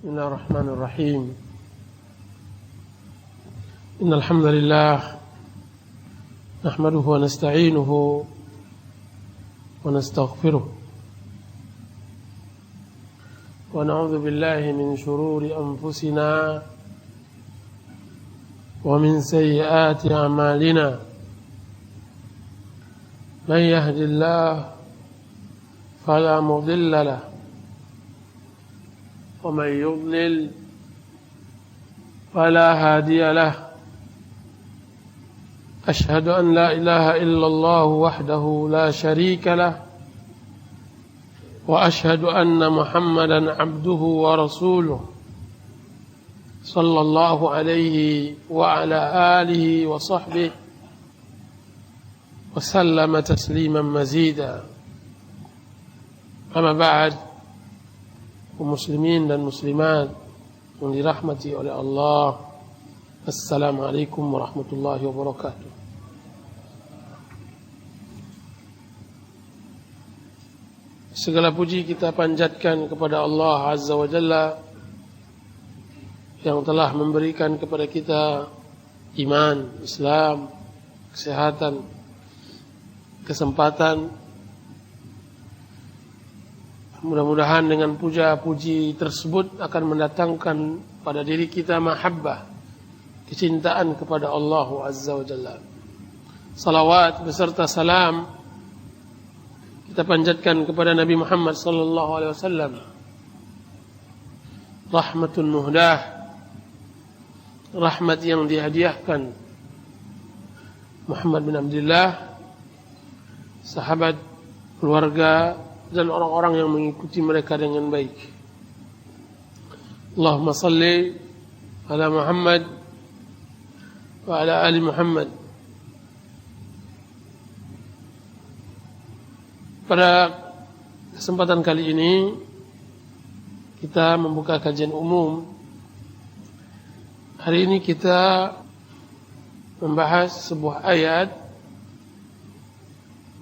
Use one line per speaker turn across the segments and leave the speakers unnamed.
بسم الله الرحمن الرحيم إن الحمد لله نحمده ونستعينه ونستغفره ونعوذ بالله من شرور أنفسنا ومن سيئات أعمالنا من يهد الله فلا مضل له ومن يضلل فلا هادي له أشهد أن لا إله إلا الله وحده لا شريك له وأشهد أن محمدا عبده ورسوله صلى الله عليه وعلى آله وصحبه وسلم تسليما مزيدا أما بعد muslimin dan muslimat yang dirahmati oleh Allah. Assalamualaikum warahmatullahi wabarakatuh. Segala puji kita panjatkan kepada Allah Azza wa Jalla yang telah memberikan kepada kita iman, Islam, kesehatan, kesempatan. Mudah-mudahan dengan puja-puji tersebut akan mendatangkan pada diri kita mahabbah, kecintaan kepada Allah Azza wa Jalla. Salawat beserta salam kita panjatkan kepada Nabi Muhammad sallallahu alaihi wasallam, rahmatun muhdah, rahmat yang dihadiahkan Muhammad bin Abdullah, sahabat, keluarga dan orang-orang yang mengikuti mereka dengan baik. Allahumma salli ala Muhammad wa ala ali Muhammad. Pada kesempatan kali ini kita membuka kajian umum. Hari ini kita membahas sebuah ayat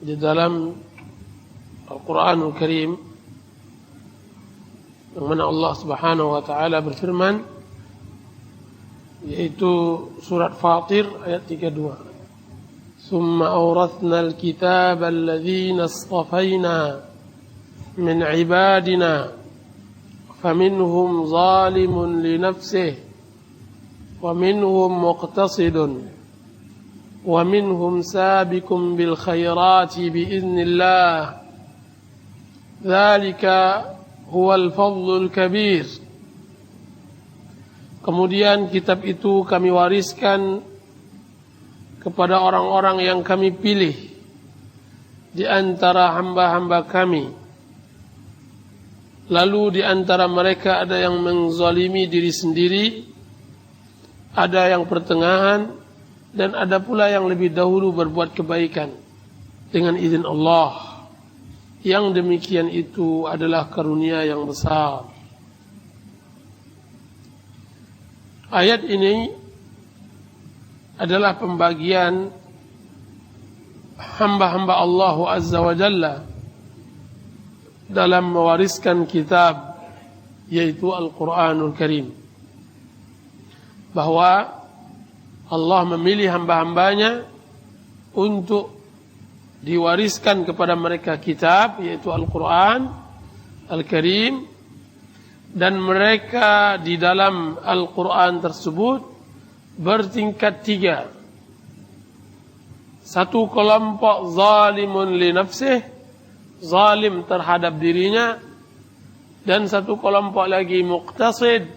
di dalam Al-Quranul Karim yang mana Allah Subhanahu wa taala berfirman, yaitu surat Fatir ayat 32. Summa awrathna al-kitaba alladhina istafayna min ibadina faminhum zalimun li nafsihi wa minhum muqtasidun wa minhum sabiqun bil khairati bi idznillah. Dzalika huwal fadlul kabir. Kemudian kitab itu kami wariskan kepada orang-orang yang kami pilih di antara hamba-hamba kami. Lalu di antara mereka ada yang menzalimi diri sendiri, ada yang pertengahan, dan ada pula yang lebih dahulu berbuat kebaikan dengan izin Allah. Yang demikian itu adalah karunia yang besar. Ayat ini adalah pembagian hamba-hamba Allah Azza wa Jalla dalam mewariskan kitab, yaitu Al-Quranul Karim. Bahwa Allah memilih hamba-hambanya untuk diwariskan kepada mereka kitab, yaitu Al-Quran Al-Karim, dan mereka di dalam Al-Quran tersebut bertingkat 3. Satu kelompok zalimun li nafsih, zalim terhadap dirinya, dan satu kelompok lagi muqtasid,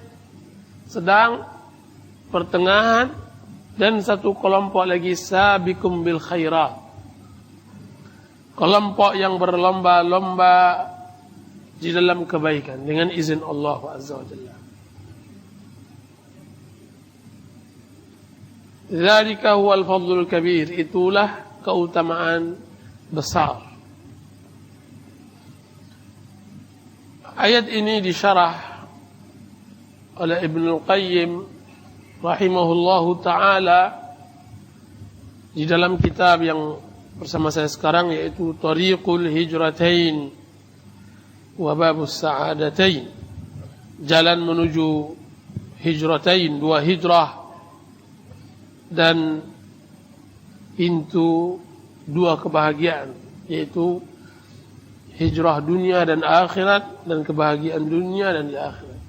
sedang, pertengahan, dan satu kelompok lagi sabiqum bil khairat, kelompok yang berlomba-lomba di dalam kebaikan dengan izin Allah Azza wa Jalla. Dzalika huwal fadlul kabir, itulah keutamaan besar. Ayat ini disyarah oleh Ibnu Qayyim rahimahullahu taala di dalam kitab yang bersama saya sekarang, yaitu Tariqul Hijratain wa Babus Sa'adatain, jalan menuju hijratain, 2 hijrah, dan pintu 2 kebahagiaan, yaitu hijrah dunia dan akhirat, dan kebahagiaan dunia dan di akhirat.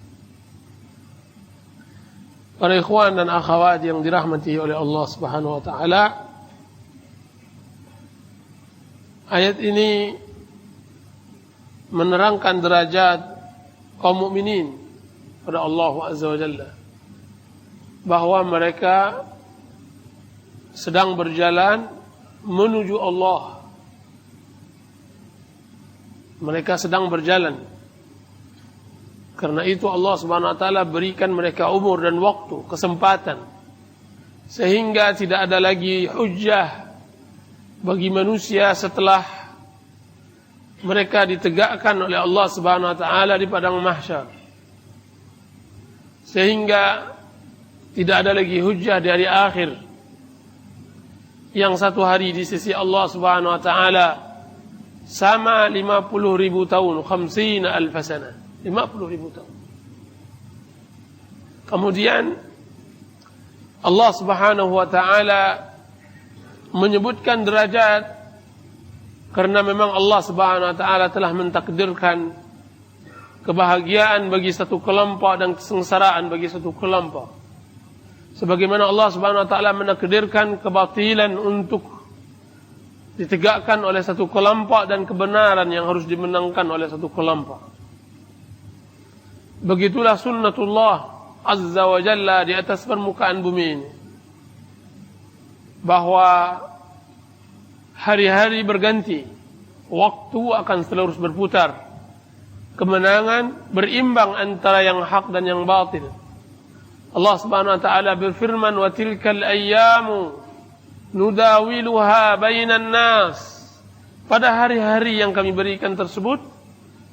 Para ikhwan dan akhwat yang dirahmati oleh Allah Subhanahu wa taala, ayat ini menerangkan derajat kaum mukminin pada Allah Azza wa Jalla, bahwa mereka sedang berjalan menuju Allah. Mereka sedang berjalan. Karena itu Allah Subhanahu wa taala berikan mereka umur dan waktu, kesempatan, sehingga tidak ada lagi hujjah bagi manusia setelah mereka ditegakkan oleh Allah Subhanahu wa taala di padang mahsyar. Sehingga tidak ada lagi hujjah di hari akhir, yang 1 hari di sisi Allah Subhanahu wa taala sama 50.000 tahun, 50.000 sana, 50.000 tahun. Kemudian Allah Subhanahu wa taala menyebutkan derajat karena memang Allah Subhanahu wa taala telah mentakdirkan kebahagiaan bagi satu kelompok dan kesengsaraan bagi satu kelompok. Sebagaimana Allah Subhanahu wa taala menakdirkan kebatilan untuk ditegakkan oleh satu kelompok dan kebenaran yang harus dimenangkan oleh satu kelompok. Begitulah sunnatullah Azza wa Jalla di atas permukaan bumi ini, bahwa hari-hari berganti, waktu akan terus berputar, kemenangan berimbang antara yang hak dan yang batil. Allah Subhanahu wa taala berfirman, "Wa tilkal ayyamu nudawiluha bainan nas." Pada hari-hari yang kami berikan tersebut,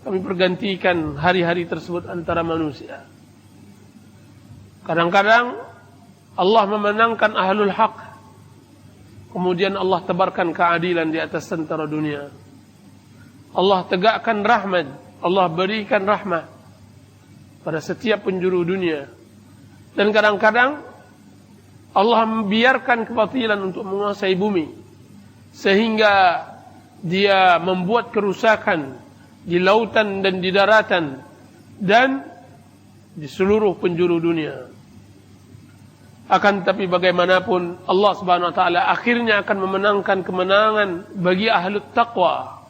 kami pergantikan hari-hari tersebut antara manusia. Kadang-kadang Allah memenangkan ahlul haq, kemudian Allah tebarkan keadilan di atas tentara dunia. Allah tegakkan rahmat, Allah berikan rahmat pada setiap penjuru dunia. Dan kadang-kadang Allah membiarkan kebatilan untuk menguasai bumi, sehingga dia membuat kerusakan di lautan dan di daratan dan di seluruh penjuru dunia. Akan tapi bagaimanapun Allah Subhanahu wa taala akhirnya akan memenangkan kemenangan bagi ahli taqwa.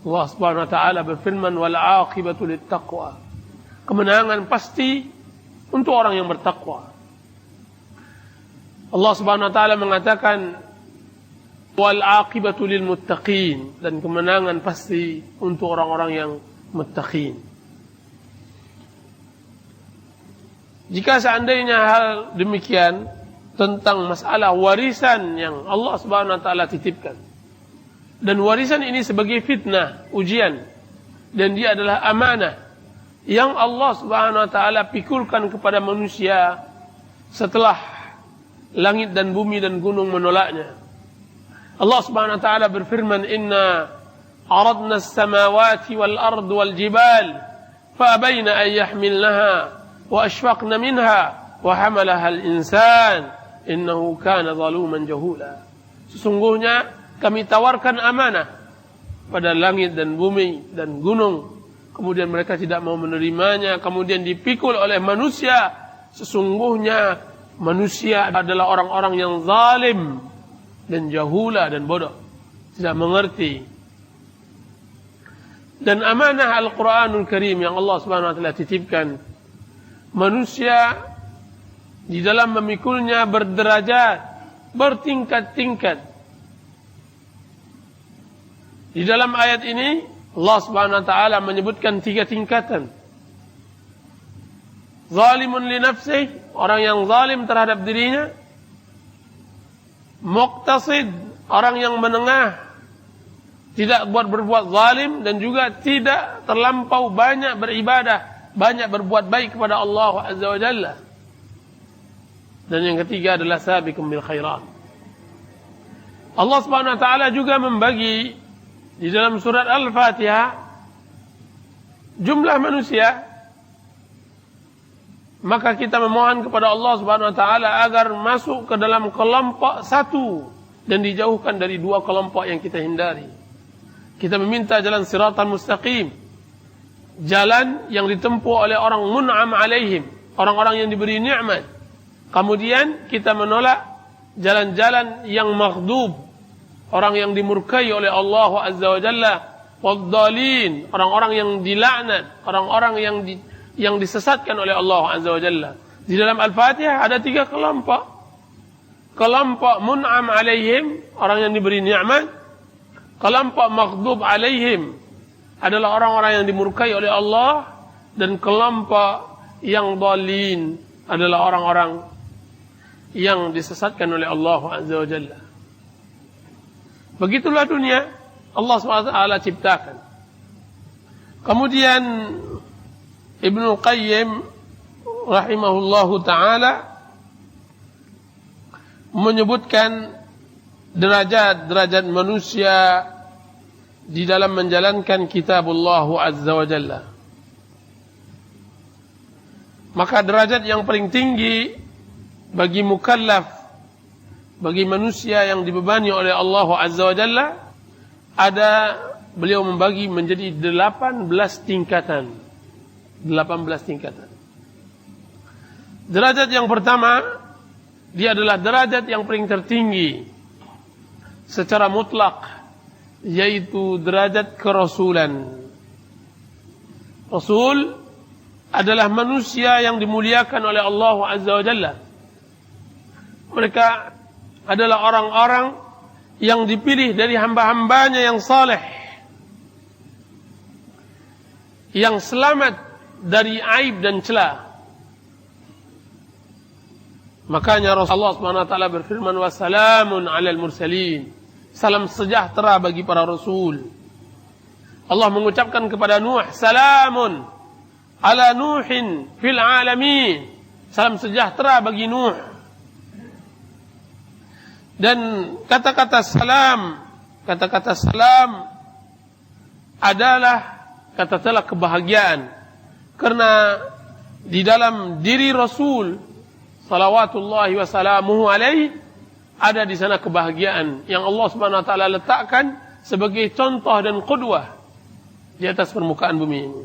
Allah Subhanahu wa taala berfirman, "Wal 'aqibatu lit taqwa." Kemenangan pasti untuk orang yang bertakwa. Allah Subhanahu wa taala mengatakan, "Wal 'aqibatu lil muttaqin." Dan kemenangan pasti untuk orang-orang yang muttaqin. Jika seandainya hal demikian tentang masalah warisan yang Allah Subhanahu wa taala titipkan, dan warisan ini sebagai fitnah, ujian, dan dia adalah amanah yang Allah Subhanahu wa taala pikulkan kepada manusia setelah langit dan bumi dan gunung menolaknya. Allah Subhanahu wa taala berfirman, "Inna aradna as-samawati wal ard wal jibal fa abayna an yahmilnaha wa ashfaqna minha wa hamalaha al-insan innahu kana zaluman jahula." Sesungguhnya kami tawarkan amanah pada langit dan bumi dan gunung, kemudian mereka tidak mau menerimanya, kemudian dipikul oleh manusia. Sesungguhnya manusia adalah orang-orang yang zalim dan jahula dan bodoh, tidak mengerti. Dan amanah Al-Quranul Karim yang Allah Subhanahu wa taala titipkan, manusia di dalam memikulnya berderajat, bertingkat-tingkat. Di dalam ayat ini Allah Subhanahu wa taala menyebutkan 3 tingkatan. Zalimun li nafsihi, orang yang zalim terhadap dirinya. Muqtasid, orang yang menengah, tidak berbuat zalim dan juga tidak terlampau banyak beribadah, banyak berbuat baik kepada Allah Azza wa Jalla. Dan yang ketiga adalah sabiqum bil khairat. Allah Subhanahu wa taala juga membagi di dalam surat Al-Fatihah jumlah manusia maka kita memohon kepada Allah Subhanahu wa taala agar masuk ke dalam kelompok satu dan dijauhkan dari dua kelompok yang kita hindari. Kita meminta jalan siratal mustaqim, jalan yang ditempuh oleh orang mun'am alaihim, orang-orang yang diberi nikmat. Kemudian kita menolak jalan-jalan yang maghdub, orang yang dimurkai oleh Allah Azza wa Jalla, waddalin, orang-orang yang dilaknat, orang-orang yang disesatkan oleh Allah Azza wa Jalla. Di dalam Al-Fatihah ada 3 kelompok. Kelompok mun'am alaihim, orang yang diberi nikmat. Kelompok maghdub alaihim adalah orang-orang yang dimurkai oleh Allah. Dan kelompok yang dhalin adalah orang-orang yang disesatkan oleh Allah Azza wa Jalla. Begitulah dunia Allah SWT ciptakan. Kemudian Ibnu Qayyim rahimahullahu ta'ala menyebutkan derajat-derajat manusia di dalam menjalankan kitabullah Azza wa Jalla. Maka derajat yang paling tinggi bagi mukallaf, bagi manusia yang dibebani oleh Allah Azza wa Jalla, ada, beliau membagi menjadi 18 tingkatan. 18 tingkatan. Derajat yang pertama, dia adalah derajat yang paling tertinggi secara mutlak, yaitu derajat kerasulan. Rasul adalah manusia yang dimuliakan oleh Allah Azza wa Jalla. Mereka adalah orang-orang yang dipilih dari hamba-hambanya yang saleh, yang selamat dari aib dan celah. Makanya Rasulullah SWT berfirman, wassalamun alal mursalin, salam sejahtera bagi para rasul. Allah mengucapkan kepada Nuh, salamun ala Nuhin fil alamin, salam sejahtera bagi Nuh. Dan kata-kata salam adalah kata-kata kebahagiaan. Karena di dalam diri Rasul salawatullahi wa salamuhu alaihi ada di sana kebahagiaan yang Allah Subhanahu wa taala letakkan sebagai contoh dan qudwah di atas permukaan bumi ini.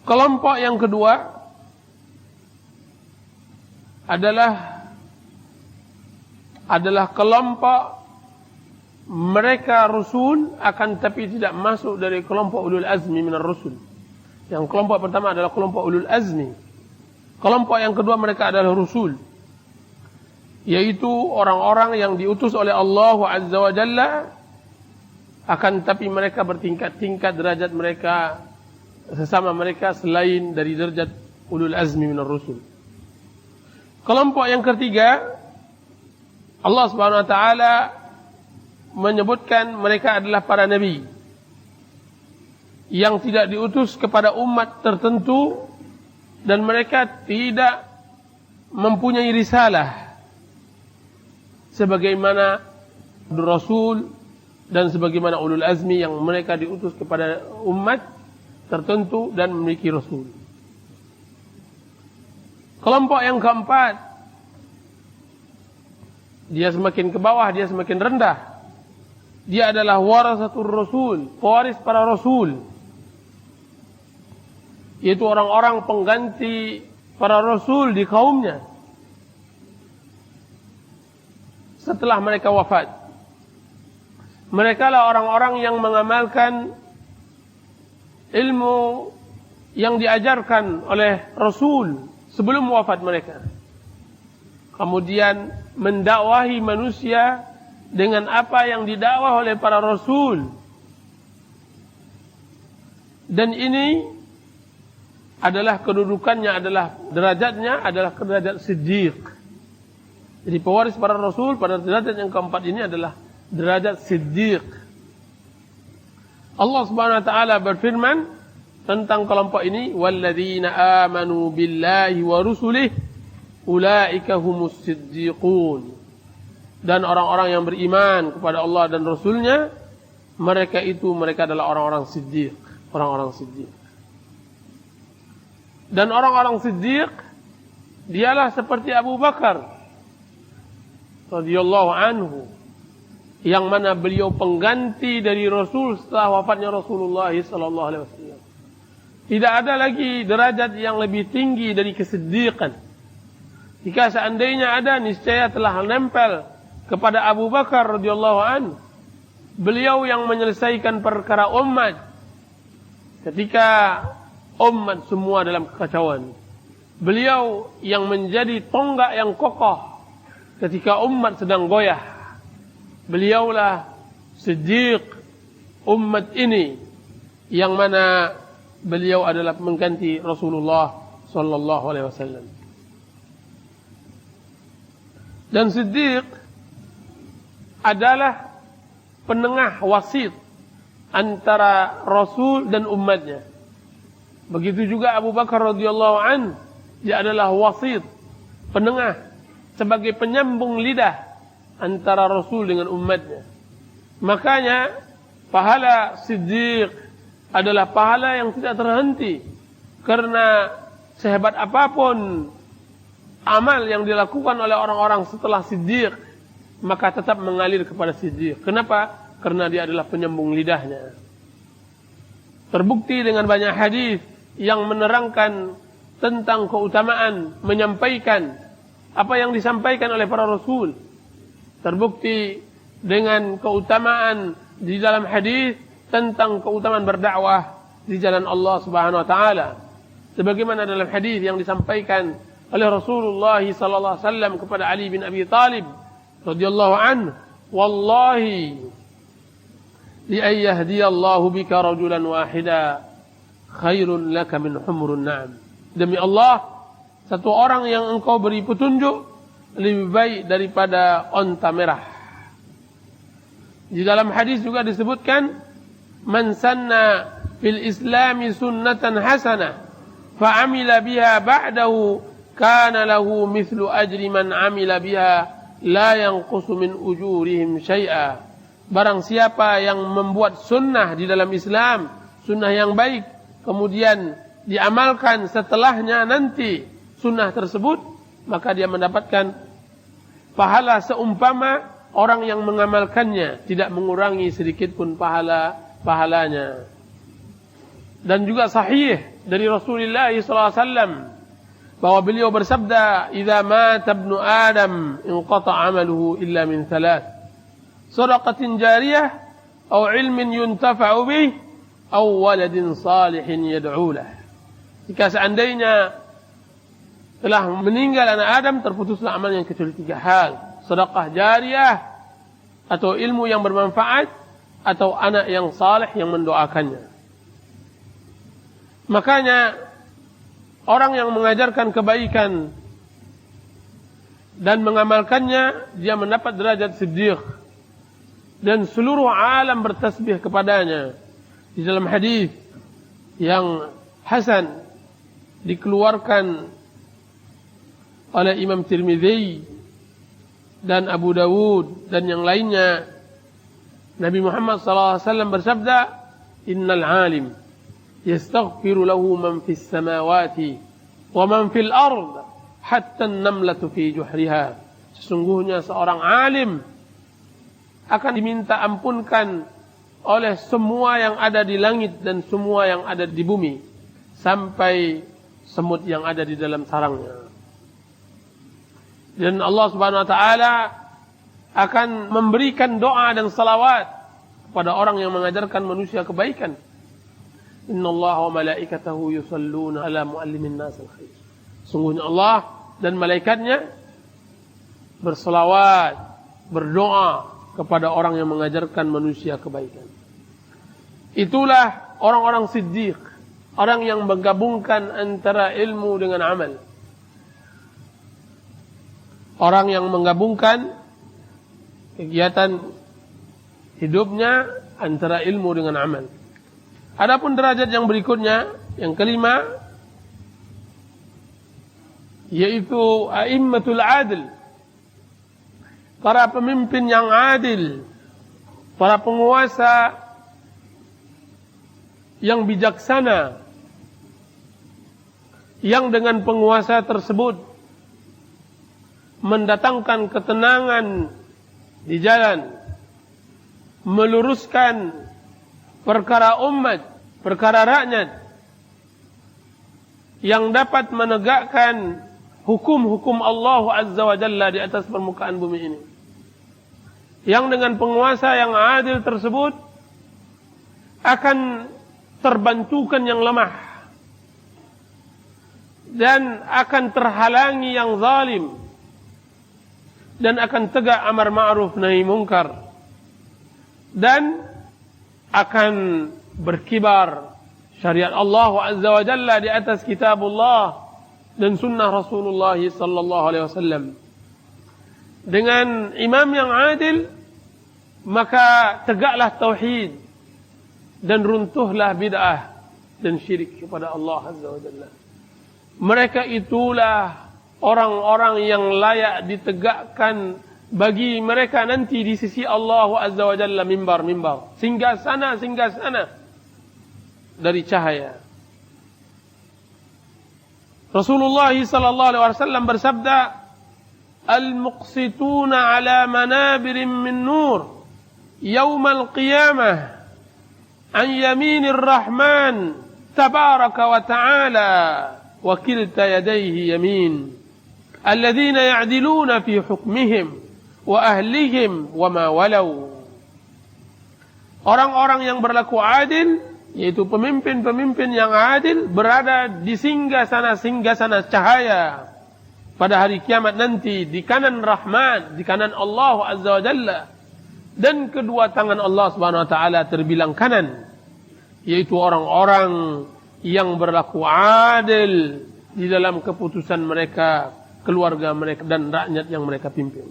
Kelompok yang kedua adalah kelompok mereka Rasul akan tapi tidak masuk dari kelompok ulul azmi minar Rasul. Yang kelompok pertama adalah kelompok ulul azmi. Kelompok yang kedua mereka adalah Rasul, yaitu orang-orang yang diutus oleh Allah Azza wa Jalla, akan tapi mereka bertingkat-tingkat derajat mereka sesama mereka selain dari derajat ulul azmi minar Rasul. Kelompok yang ketiga, Allah Subhanahu wa taala menyebutkan mereka adalah para nabi yang tidak diutus kepada umat tertentu dan mereka tidak mempunyai risalah sebagaimana Rasul dan sebagaimana ulul azmi yang mereka diutus kepada umat tertentu dan memiliki Rasul. Kelompok yang keempat, dia semakin ke bawah, dia semakin rendah. Dia adalah warasatul Rasul, pewaris para Rasul, yaitu orang-orang pengganti para Rasul di kaumnya setelah mereka wafat. Mereka lah orang-orang yang mengamalkan ilmu yang diajarkan oleh Rasul sebelum wafat mereka, kemudian mendakwahi manusia dengan apa yang didakwah oleh para Rasul. Dan ini adalah kedudukannya, adalah derajatnya adalah derajat siddiq. Jadi pewaris para Rasul pada derajat yang keempat ini adalah derajat siddiq. Allah Subhanahu wa taala berfirman tentang kelompok ini, walladzina amanu billahi wa rusulihi ulaika humus siddiqun. Dan orang-orang yang beriman kepada Allah dan Rasulnya, mereka adalah orang-orang siddiq. Orang-orang siddiq. Dan orang-orang siddiq, dialah seperti Abu Bakar radhiyallahu anhu, yang mana beliau pengganti dari Rasul setelah wafatnya Rasulullah sallallahu alaihi wasallam. Tidak ada lagi derajat yang lebih tinggi dari kesiddiqan. Jika seandainya ada, niscaya telah menempel kepada Abu Bakar radhiyallahu anhu. Beliau yang menyelesaikan perkara umat ketika umat semua dalam kekacauan. Beliau yang menjadi tonggak yang kokoh ketika umat sedang goyah. Beliaulah siddiq umat ini, yang mana beliau adalah mengganti Rasulullah sallallahu alaihi wasallam. Dan siddiq adalah penengah wasit antara Rasul dan umatnya. Begitu juga Abu Bakar radhiyallahu an, dia adalah wasit, penengah, sebagai penyambung lidah antara Rasul dengan umatnya. Makanya pahala siddiq adalah pahala yang tidak terhenti, karena sehebat apapun amal yang dilakukan oleh orang-orang setelah siddiq, maka tetap mengalir kepada siddiq. Kenapa? Karena dia adalah penyambung lidahnya. Terbukti dengan banyak hadis yang menerangkan tentang keutamaan menyampaikan apa yang disampaikan oleh para rasul. Terbukti dengan keutamaan di dalam hadis tentang keutamaan berdakwah di jalan Allah Subhanahu wa taala. Sebagaimana dalam hadis yang disampaikan oleh Rasulullah sallallahu alaihi wasallam kepada Ali bin Abi Thalib radhiyallahu anhu, "Wallahi li an yahdiyallahu bika rajulan wahida khairun laka min humurun na'am." Demi Allah, satu orang yang engkau beri petunjuk lebih baik daripada onta merah. Di dalam hadis juga disebutkan, "Man sanna fil islami sunnatan hasanah fa amila biha ba'dahu kana lahu mithlu ajri man amila biha la yanqusu min ujurihim syai'a." Barang siapa yang membuat sunnah di dalam Islam, sunnah yang baik, kemudian diamalkan setelahnya nanti sunnah tersebut, maka dia mendapatkan pahala seumpama orang yang mengamalkannya, tidak mengurangi sedikit pun pahalanya. Dan juga sahih dari Rasulullah SAW bahwa beliau bersabda, "Idza mata ibnu Adam inqata 'amaluhu illa min thalath. Shadaqatin jariyah aw 'ilmin yuntafa'u bih aw waladin salihin yad'u lah." Jika seandainya telah meninggal anak Adam, terputuslah amalnya kecuali 3 hal: sedekah jariyah, atau ilmu yang bermanfaat, atau anak yang saleh yang mendoakannya. Makanya orang yang mengajarkan kebaikan dan mengamalkannya, dia mendapat derajat siddiq, dan seluruh alam bertasbih kepadanya. Di dalam hadis yang hasan dikeluarkan oleh Imam Tirmidzi dan Abu Dawud dan yang lainnya, Nabi Muhammad SAW bersabda, "Innal alim yastaghfiru lahu man fis samawati wa man fil ard hatta an-namlatu fi juhriha." Sesungguhnya seorang alim akan diminta ampunkan oleh semua yang ada di langit dan semua yang ada di bumi, sampai semut yang ada di dalam sarangnya. Dan Allah Subhanahu wa taala akan memberikan doa dan salawat kepada orang yang mengajarkan manusia kebaikan. Innallaha wa malaikatahu yusalluna ala muallimin nas al-khair. Sungguhnya Allah dan malaikatnya berselawat, berdoa kepada orang yang mengajarkan manusia kebaikan. Itulah orang-orang siddiq, orang yang menggabungkan antara ilmu dengan amal. Orang yang menggabungkan kegiatan hidupnya antara ilmu dengan amal. Adapun derajat yang berikutnya, yang kelima, yaitu a'immatul adil, para pemimpin yang adil, para penguasa yang bijaksana, yang dengan penguasa tersebut mendatangkan ketenangan di jalan, meluruskan perkara umat, perkara rakyat, yang dapat menegakkan hukum-hukum Allah Azza wa Jalla di atas permukaan bumi ini. Yang dengan penguasa yang adil tersebut akan terbantukan yang lemah dan akan terhalangi yang zalim, dan akan tegak amar ma'ruf nahi munkar, dan akan berkibar syariat Allah Azza wa Jalla di atas kitabullah dan sunnah Rasulullah sallallahu alaihi wasallam. Dengan imam yang adil, maka tegaklah tauhid dan runtuhlah bid'ah dan syirik kepada Allah Azza wa Jalla. Mereka itulah orang-orang yang layak ditegakkan bagi mereka nanti di sisi Allah Azza wa Jalla mimbar-mimbar, singgasana dari cahaya. Rasulullah sallallahu alaihi wasallam bersabda, "Al-muqsituna ala manabirin min nur yawmal qiyamah an yaminir rahman tabaraka wa ta'ala wa kilta yadayhi yamin alladhina ya'diluna fi hukmihim wa ahlihim wa ma walau." Orang-orang yang berlaku adil, yaitu pemimpin-pemimpin yang adil, berada di singgasana cahaya pada hari kiamat nanti, di kanan Rahman, di kanan Allah Azza wa Jalla, dan kedua tangan Allah Subhanahu wa taala terbilang kanan, yaitu orang-orang yang berlaku adil di dalam keputusan mereka, keluarga mereka, dan rakyat yang mereka pimpin.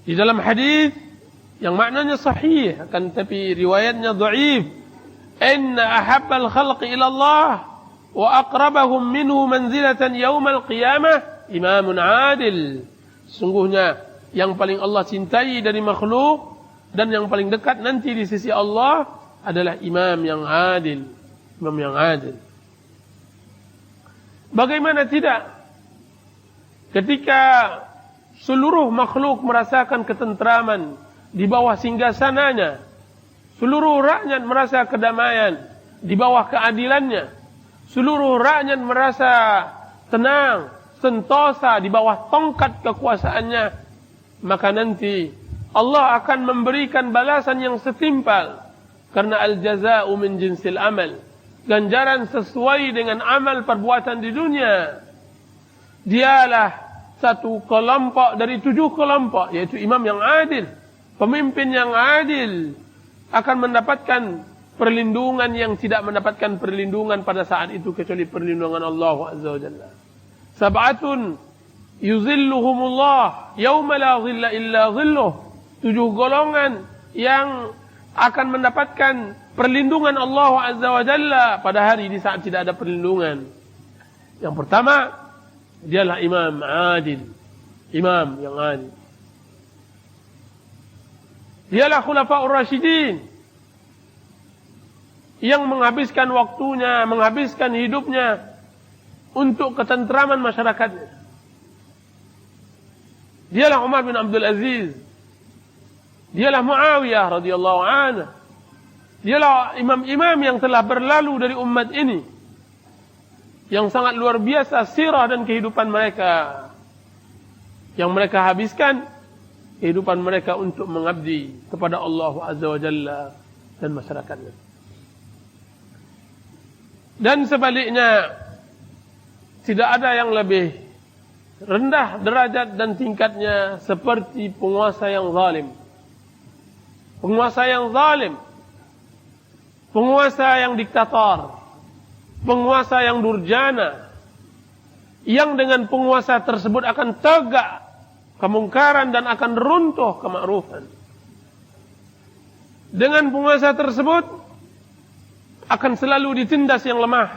Di dalam hadis yang maknanya sahih, akan tapi riwayatnya dhaif, "Inna ahabbal khalqi ila Allah wa aqrabahum minhu manzilatan yaumal qiyamah imamun adil." Sungguhnya yang paling Allah cintai dari makhluk dan yang paling dekat nanti di sisi Allah adalah imam yang adil. Imam yang adil. Bagaimana tidak ketika seluruh makhluk merasakan ketentraman di bawah singgasananya, seluruh rakyat merasa kedamaian di bawah keadilannya, seluruh rakyat merasa tenang, sentosa di bawah tongkat kekuasaannya, maka nanti Allah akan memberikan balasan yang setimpal, karena al-jaza'u min jinsil amal, ganjaran sesuai dengan amal perbuatan di dunia. Dialah satu kelompok dari 7 kelompok, yaitu imam yang adil, pemimpin yang adil, akan mendapatkan perlindungan yang tidak mendapatkan perlindungan pada saat itu kecuali perlindungan Allah Azza wa Jalla. Sab'atun yuzilluhumullah yawma la zilla illa zilluh. 7 golongan yang akan mendapatkan perlindungan Allah Azza wa Jalla pada hari di saat tidak ada perlindungan. Yang pertama, dialah imam adil, imam yang adil. Dialah khulafaur rasyidin yang menghabiskan waktunya, menghabiskan hidupnya untuk ketentraman masyarakatnya. Dialah Umar bin Abdul Aziz, dialah Muawiyah radhiyallahu anhu, dialah imam-imam yang telah berlalu dari umat ini, yang sangat luar biasa sirah dan kehidupan mereka, yang mereka habiskan kehidupan mereka untuk mengabdi kepada Allah Azza wa Jalla dan masyarakatnya. Dan sebaliknya, tidak ada yang lebih rendah derajat dan tingkatnya seperti penguasa yang zalim. Penguasa yang zalim, penguasa yang diktator, penguasa yang durjana, yang dengan penguasa tersebut akan tegak kemungkaran dan akan runtuh kemakrufan. Dengan penguasa tersebut akan selalu ditindas yang lemah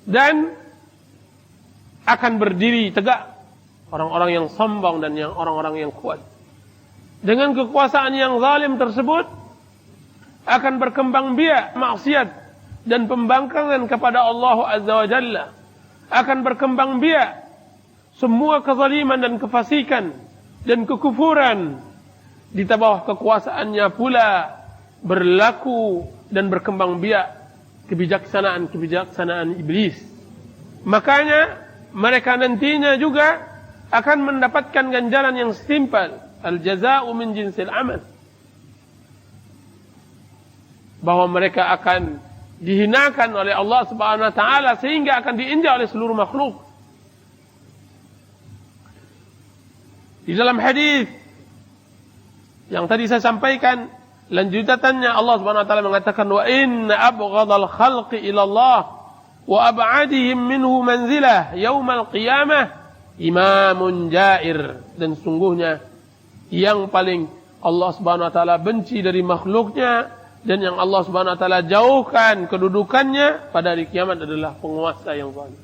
dan akan berdiri tegak orang-orang yang sombong dan yang orang-orang yang kuat. Dengan kekuasaan yang zalim tersebut akan berkembang biak maksiat dan pembangkangan kepada Allah Azza wa Jalla, akan berkembang biak semua kezaliman dan kefasikan dan kekufuran. Di bawah kekuasaannya pula berlaku dan berkembang biak kebijaksanaan iblis. Makanya mereka nantinya juga akan mendapatkan ganjaran yang setimpal, al-jazaa'u min jinsil amal, bahwa mereka akan dihinakan oleh Allah Subhanahu wa taala sehingga akan diinjak oleh seluruh makhluk. Di dalam hadis yang tadi saya sampaikan, lanjutannya Allah Subhanahu wa taala mengatakan, wa inna abghadal khalqi ila Allah wa ab'adihim minhu manzilah yaumal qiyamah imamun jair. Dan sungguhnya yang paling Allah Subhanahu wa taala benci dari makhluknya dan yang Allah Subhanahu wa taala jauhkan kedudukannya pada hari kiamat adalah penguasa yang zalim.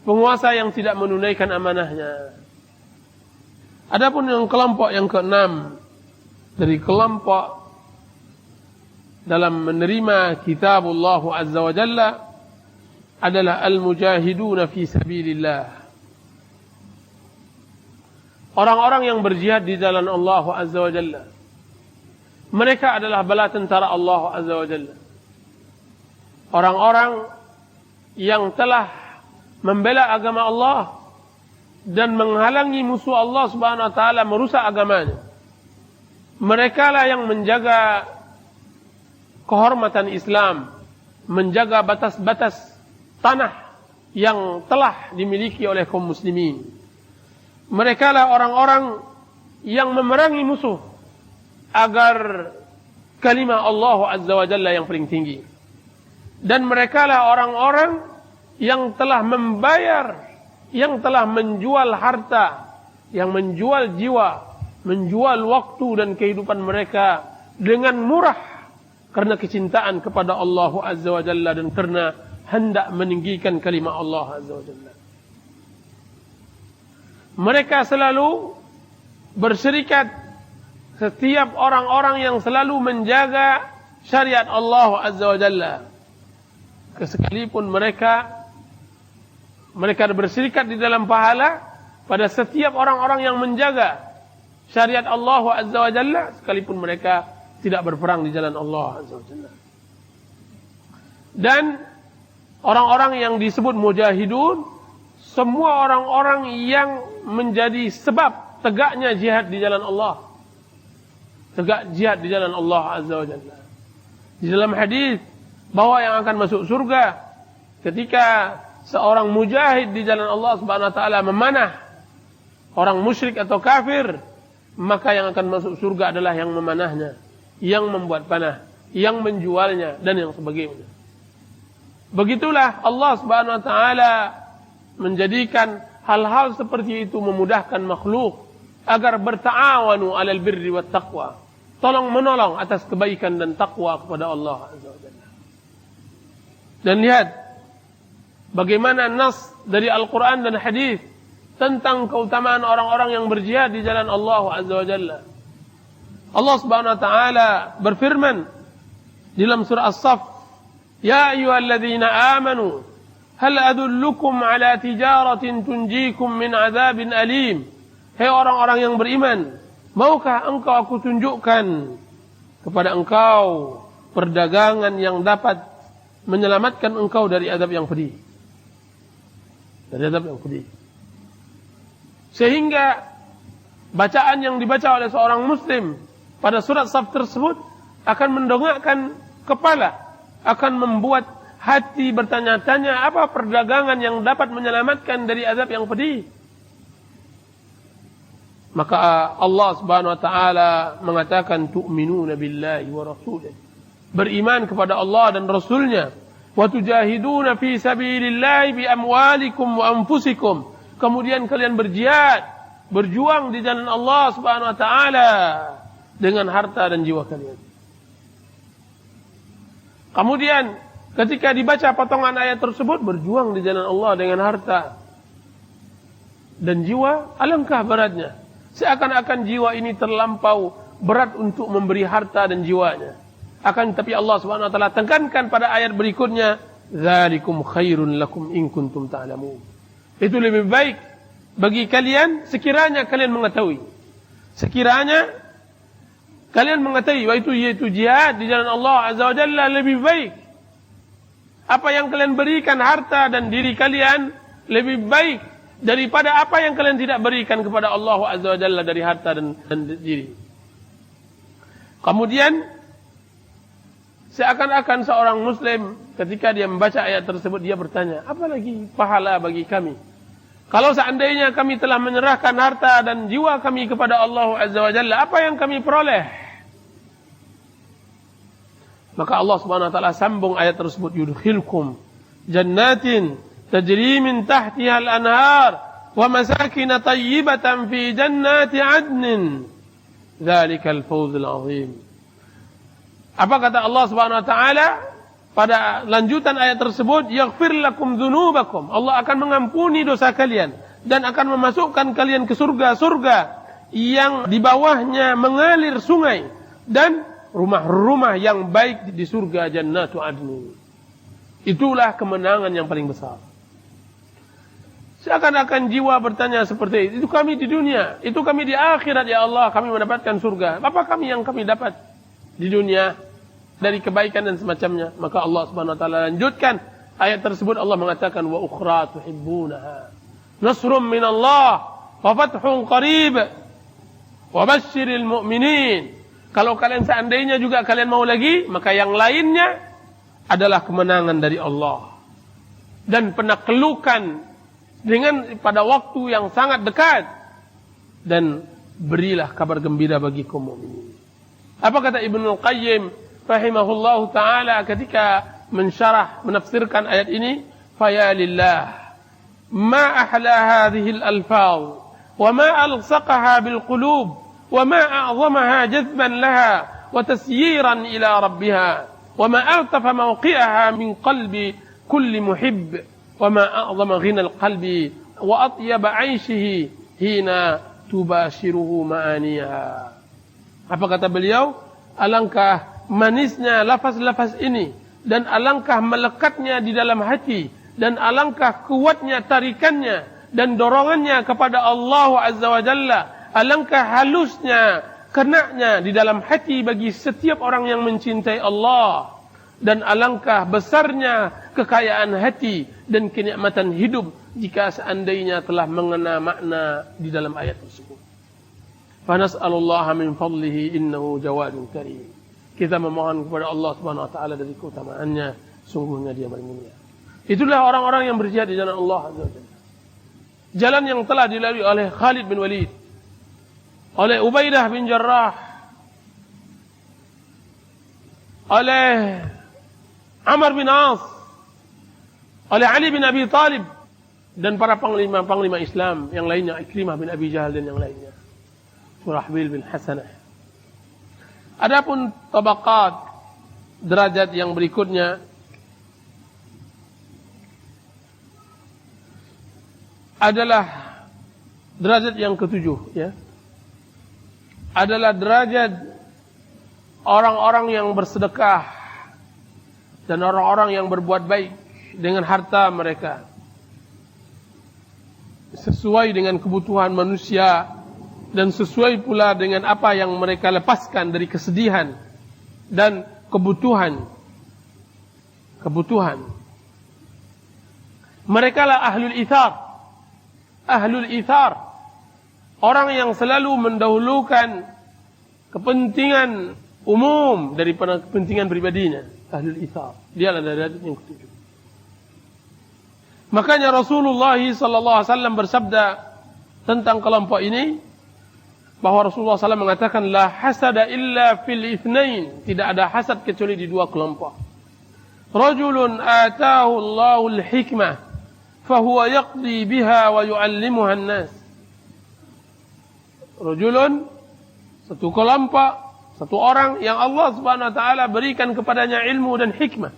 Penguasa yang tidak menunaikan amanahnya. Adapun yang kelompok yang keenam dari kelompok dalam menerima kitabullah Azza wa Jalla adalah al-mujahiduna fi sabilillah. Orang-orang yang berjihad di jalan Allah Azza wa Jalla. Mereka adalah bala tentara Allah Azza wa Jalla. Orang-orang yang telah membela agama Allah dan menghalangi musuh Allah Subhanahu wa taala merusak agamanya. Mereka lah yang menjaga kehormatan Islam, menjaga batas-batas tanah yang telah dimiliki oleh kaum muslimin. Mereka lah orang-orang yang memerangi musuh agar kalimah Allah Azza wa Jalla yang paling tinggi. Dan mereka lah orang-orang yang telah membayar, yang telah menjual harta, yang menjual jiwa, menjual waktu dan kehidupan mereka dengan murah karena kecintaan kepada Allah Azza wa Jalla dan karena hendak meninggikan kalimah Allah Azza wa Jalla. Mereka selalu berserikat, setiap orang-orang yang selalu menjaga syariat Allah Azza wa Jalla. Sekalipun mereka berserikat di dalam pahala pada setiap orang-orang yang menjaga syariat Allah Azza wa Jalla, sekalipun mereka tidak berperang di jalan Allah Azza wa Jalla. Dan orang-orang yang disebut mujahidun, semua orang-orang yang menjadi sebab tegaknya jihad di jalan Allah. Tegak jihad di jalan Allah Azza wa Jalla. Di dalam hadis bahwa yang akan masuk surga ketika seorang mujahid di jalan Allah Subhanahu wa taala memanah orang musyrik atau kafir, maka yang akan masuk surga adalah yang memanahnya, yang membuat panah, yang menjualnya dan yang sebagainya. Begitulah Allah Subhanahu wa taala menjadikan hal-hal seperti itu memudahkan makhluk agar berta'awanu 'alal birri wat taqwa. Tolong menolong atas kebaikan dan takwa kepada Allah Azza wa Jalla. Dan lihat bagaimana nas dari Al-Quran dan hadis tentang keutamaan orang-orang yang berjihad di jalan Allah Azza wa Jalla. Allah Subhanahu wa taala berfirman di dalam surah As-Saff, "Ya ayyuhalladzina amanu, hal adullukum ala tijaratin tunjikum min 'adzabin alim?" Hai orang-orang yang beriman, maukah engkau aku tunjukkan kepada engkau perdagangan yang dapat menyelamatkan engkau dari azab yang pedih. Dari azab yang pedih. Sehingga bacaan yang dibaca oleh seorang muslim pada surat Saf tersebut akan mendongakkan kepala, akan membuat hati bertanya-tanya apa perdagangan yang dapat menyelamatkan dari azab yang pedih. Maka Allah Subhanahu wa taala mengatakan tu'minuna billahi wa rasulih. Beriman kepada Allah dan Rasulnya. Wa tujahiduna fi sabilillahi bi amwalikum wa anfusikum. Kemudian kalian berjihad, berjuang di jalan Allah Subhanahu wa taala dengan harta dan jiwa kalian. Kemudian ketika dibaca potongan ayat tersebut, berjuang di jalan Allah dengan harta dan jiwa, alangkah beratnya. Seakan-akan jiwa ini terlampau berat untuk memberi harta dan jiwanya. Akan tapi Allah Subhanahu wa taala tekankan pada ayat berikutnya, "Dzalikum khairun lakum in kuntum ta'lamun." Itu lebih baik bagi kalian sekiranya kalian mengetahui. Sekiranya kalian mengetahui yaitu jihad di jalan Allah Azza wa Jalla lebih baik. Apa yang kalian berikan harta dan diri kalian lebih baik daripada apa yang kalian tidak berikan kepada Allah Azza wa Jalla dari harta dan diri. Kemudian seakan-akan seorang muslim ketika dia membaca ayat tersebut dia bertanya, apa lagi pahala bagi kami? Kalau seandainya kami telah menyerahkan harta dan jiwa kami kepada Allah Azza wa Jalla, apa yang kami peroleh? Maka Allah Subhanahu wa taala sambung ayat tersebut, yudkhilkum jannatin tajri min tahtiha al-anhar wa masakin tayyibatan fi jannati 'adnin. Dzalikal fawzul 'azim. Apa kata Allah Subhanahu wa taala pada lanjutan ayat tersebut, yaghfir lakum dzunubakum. Allah akan mengampuni dosa kalian dan akan memasukkan kalian ke surga-surga yang di bawahnya mengalir sungai dan rumah-rumah yang baik di surga Jannatu Adnin. Itulah kemenangan yang paling besar. Seakan-akan jiwa bertanya seperti itu kami di dunia, itu kami di akhirat ya Allah, kami mendapatkan surga. Apa kami yang kami dapat di dunia dari kebaikan dan semacamnya? Maka Allah Subhanahu wa taala lanjutkan ayat tersebut, Allah mengatakan wa ukhra tuhibbunaha nasrun minallah wa fathun qarib wa basyiril mu'minin. Kalau kalian seandainya juga kalian mau lagi, maka yang lainnya adalah kemenangan dari Allah dan penaklukan dengan pada waktu yang sangat dekat, dan berilah kabar gembira bagi kaum mukminin. Apa kata Ibnu Qayyim rahimahullahu taala ketika menafsirkan ayat ini? Faya lillah ma ahla hadhihi al-alfaz wa ma alsaqaha bil qulub wa ma a'zamaha jazban laha wa tasyiran ila rabbiha wa ma altafa mawqi'aha min qalbi kulli muhibb wa ma a'zama ghina al-qalbi wa atyaba 'aishihi hina tubashiruhu ma'aniha. Apa kata beliau? Alangkah manisnya lafaz-lafaz ini dan alangkah melekatnya di dalam hati dan alangkah kuatnya tarikannya dan dorongannya kepada Allah Azza wa Jalla. Alangkah halusnya kenanya di dalam hati bagi setiap orang yang mencintai Allah, dan alangkah besarnya kekayaan hati dan kenikmatan hidup jika seandainya telah mengena makna di dalam ayat tersebut. Fa nas'alullaha min fadlihi innahu jawadun karim. Kita memohon kepada Allah Subhanahu wa taala dari keutamaannya, sungguhnya Dia bermulia. Itulah orang-orang yang berjihad di jalan Allah Azza wa Jalla. Jalan yang telah dilalui oleh Khalid bin Walid, oleh Ubaidah bin Jarrah, oleh Amr bin As, oleh Ali bin Abi Talib, dan para panglima-panglima Islam yang lainnya, Ikrimah bin Abi Jahal dan yang lainnya, Surahbil bin Hasanah. Adapun tabaqat derajat yang berikutnya adalah derajat yang ketujuh, ya. Adalah derajat orang-orang yang bersedekah dan orang-orang yang berbuat baik dengan harta mereka sesuai dengan kebutuhan manusia dan sesuai pula dengan apa yang mereka lepaskan dari kesedihan dan kebutuhan. Mereka lah ahlul ithar. Ahlul ithar, orang yang selalu mendahulukan kepentingan umum daripada kepentingan pribadinya. Ahlul ithar, dialah derajat yang ketujuh. Makanya Rasulullah sallallahu alaihi wasallam bersabda tentang kelompok ini, bahwa Rasulullah SAW mengatakan la hasada illa fil ithnain, tidak ada hasad kecuali di dua kelompok. Rajulun atahu Allahul hikmah fahuwa yaqdi biha wa yu'allimuha an-nas. Rajulun, satu kelompok, satu orang yang Allah Subhanahu wa taala berikan kepadanya ilmu dan hikmah.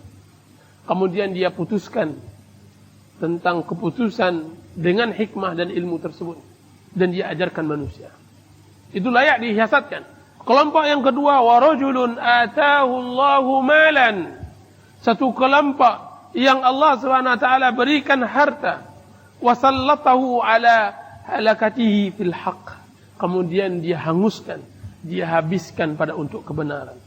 Kemudian dia putuskan tentang keputusan dengan hikmah dan ilmu tersebut dan dia ajarkan manusia. Itu layak dihasadkan. Kelompok yang kedua, wa rajulun ataahu Allahu malan. Satu kelompok yang Allah Subhanahu wa taala berikan harta, wa sallatahu ala halakatihi fil haqq. Kemudian dia hanguskan, dia habiskan pada untuk kebenaran.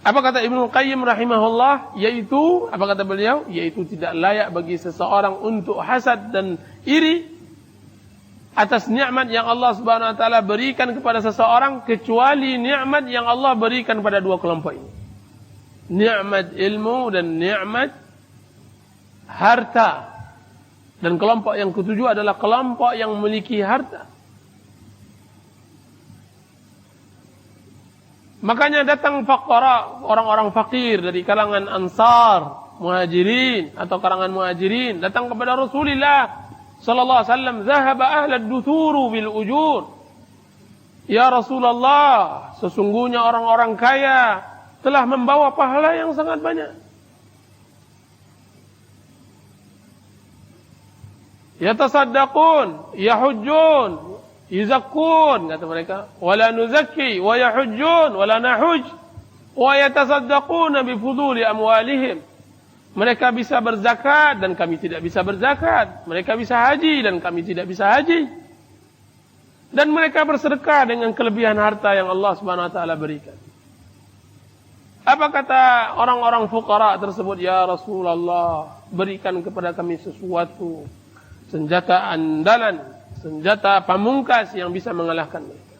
Apa kata Ibnu Qayyim rahimahullah? Yaitu, apa kata beliau? Yaitu tidak layak bagi seseorang untuk hasad dan iri atas nikmat yang Allah Subhanahu wa taala berikan kepada seseorang, kecuali nikmat yang Allah berikan pada dua kelompok ini. Nikmat ilmu dan nikmat harta. Dan kelompok yang ketujuh adalah kelompok yang memiliki harta. Makanya datang faqara, orang-orang fakir dari kalangan Ansar, Muhajirin atau kalangan Muhajirin datang kepada Rasulullah sallallahu alaihi wasallam, "Zahaba ahlad duthuru bil ujur." Ya Rasulullah, sesungguhnya orang-orang kaya telah membawa pahala yang sangat banyak. Yatasaddaqun, yahujjun, yuzakkun, kata mereka, wala nuzakki wa yahujjun wala nahuj wa yatasaddaquna bi fuduli amwalihim. Mereka bisa berzakat dan kami tidak bisa berzakat. Mereka bisa haji dan kami tidak bisa haji. Dan mereka bersedekah dengan kelebihan harta yang Allah Subhanahu wa taala berikan. Apa kata orang-orang fuqara tersebut? Ya Rasulullah, berikan kepada kami sesuatu, senjata andalan, senjata pamungkas yang bisa mengalahkan mereka.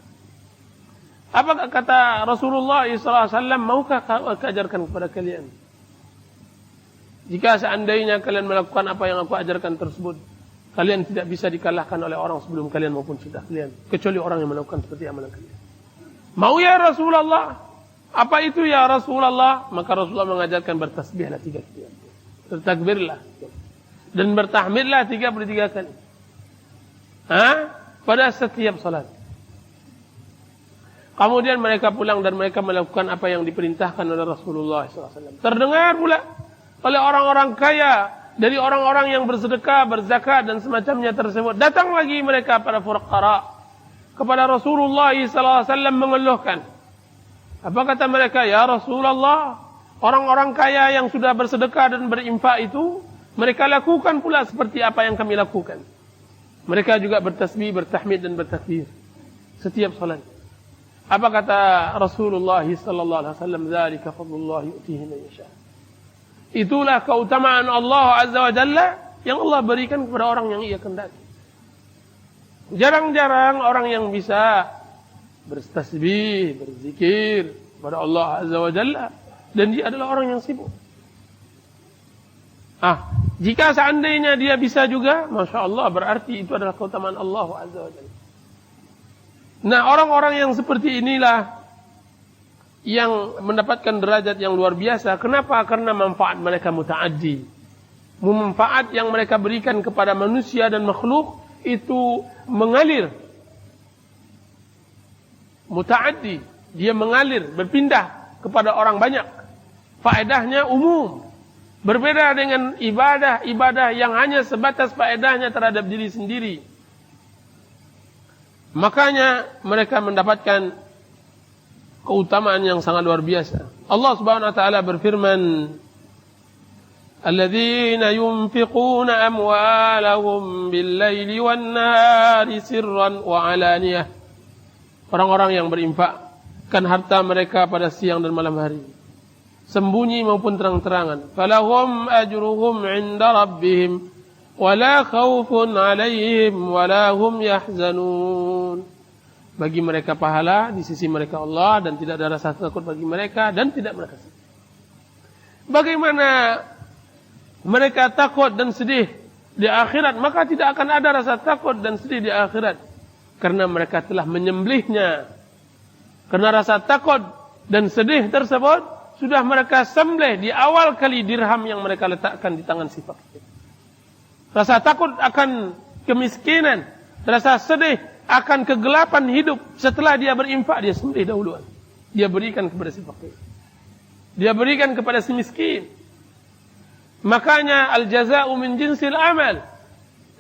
Apa kata Rasulullah SAW? Maukah aku ajarkan kepada kalian? Jika seandainya kalian melakukan apa yang aku ajarkan tersebut, kalian tidak bisa dikalahkan oleh orang sebelum kalian maupun sudah kalian, kecuali orang yang melakukan seperti amalan kalian. Mau ya Rasulullah? Apa itu ya Rasulullah? Maka Rasulullah mengajarkan bertasbihlah 3 kali, bertakbirlah, dan bertahmidlah 33 kali. Pada setiap salat. Kemudian mereka pulang dan mereka melakukan apa yang diperintahkan oleh Rasulullah SAW. Terdengar pula oleh orang-orang kaya dari orang-orang yang bersedekah, berzakat dan semacamnya tersebut. Datang lagi mereka pada fuqara kepada Rasulullah SAW mengeluhkan. Apa kata mereka? Ya Rasulullah, orang-orang kaya yang sudah bersedekah dan berinfak itu, mereka lakukan pula seperti apa yang kami lakukan. Mereka juga bertasbih, bertahmid dan bertakbir setiap salat. Apa kata Rasulullah sallallahu alaihi wasallam? Dzalika fadlullah yu'tihi man yasha. Itulah keutamaan Allah Azza wa Jalla yang Allah berikan kepada orang yang Ia kehendaki. Jarang-jarang orang yang bisa bertasbih, berzikir kepada Allah Azza wa Jalla, dan dia adalah orang yang sibuk. Jika seandainya dia bisa juga, Masya Allah, berarti itu adalah keutamaan Allah Azza wa Jalla. Nah, orang-orang yang seperti inilah yang mendapatkan derajat yang luar biasa. Kenapa? Karena manfaat mereka muta'addi. Manfaat yang mereka berikan kepada manusia dan makhluk itu mengalir. Muta'addi. Dia mengalir, berpindah kepada orang banyak. Faedahnya umum. Berbeda dengan ibadah-ibadah yang hanya sebatas faedahnya terhadap diri sendiri. Makanya mereka mendapatkan keutamaan yang sangat luar biasa. Allah Subhanahu wa taala berfirman, "Alladzina yunfiquna amwalahum bil-laili wan-nahari sirran wa 'alaniyah." Orang-orang yang berinfakkan harta mereka pada siang dan malam hari, sembunyi maupun terang-terangan. Falahum ajruhum 'inda rabbihim wala khaufun 'alaihim wala hum yahzanun. Bagi mereka pahala di sisi mereka Allah, dan tidak ada rasa takut bagi mereka dan tidak mereka sedih. Bagaimana mereka takut dan sedih di akhirat, maka tidak akan ada rasa takut dan sedih di akhirat, karena mereka telah menyembelihnya. Karena rasa takut dan sedih tersebut sudah mereka sembelih di awal kali dirham yang mereka letakkan di tangan si fakir. Rasa takut akan kemiskinan, rasa sedih akan kegelapan hidup setelah dia berinfak, dia sembelih dahuluan. Dia berikan kepada si fakir. Dia berikan kepada si miskin. Makanya al-jaza'u min jinsil amal.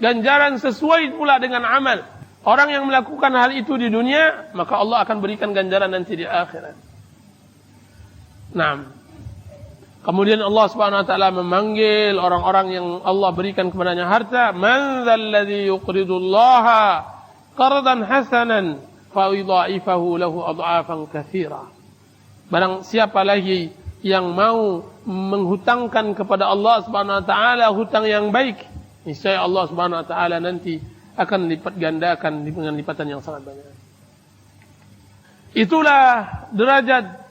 Ganjaran sesuai pula dengan amal. Orang yang melakukan hal itu di dunia, maka Allah akan berikan ganjaran nanti di akhirat. Nah, kemudian Allah Subhanahu wa taala memanggil orang-orang yang Allah berikan kepadanya harta, "Man dzalladzi yuqridullaha qardan hasanan fa yudha'ifahu lahu adha'afan katsira." Barang siapa lagi yang mau menghutangkan kepada Allah Subhanahu wa taala hutang yang baik, niscaya Allah Subhanahu wa taala nanti akan lipat gandakan dengan lipatan yang sangat banyak. Itulah derajat